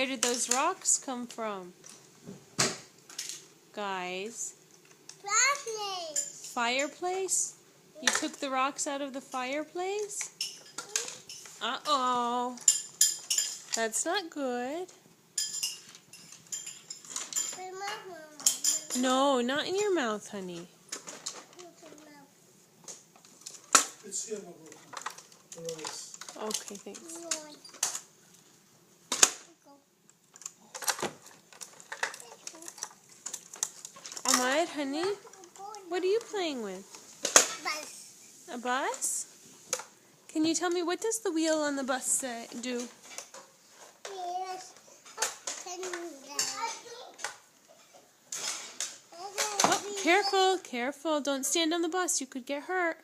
did those rocks come from? Guys. Fireplace. Fireplace? You took the rocks out of the fireplace? Uh-oh. That's not good. No, not in your mouth, honey. It's here, Okay, thanks. Ahmad, honey, what are you playing with? Bus. A bus? Can you tell me, what does the wheel on the bus do? Yes. Oh, careful, careful. Don't stand on the bus. You could get hurt.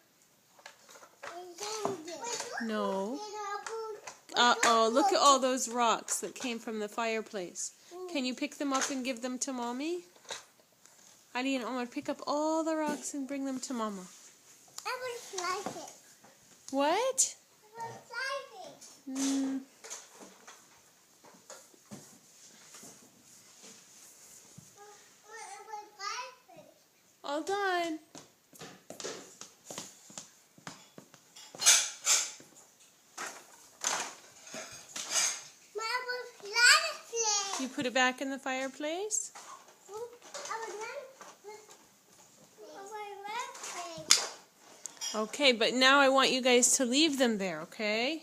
No. Uh-oh, look at all those rocks that came from the fireplace. Can you pick them up and give them to Mommy? Ali and Omar, pick up all the rocks and bring them to Mama. I would like it. What? I would like it. All done. You put it back in the fireplace? Okay, but now I want you guys to leave them there, okay?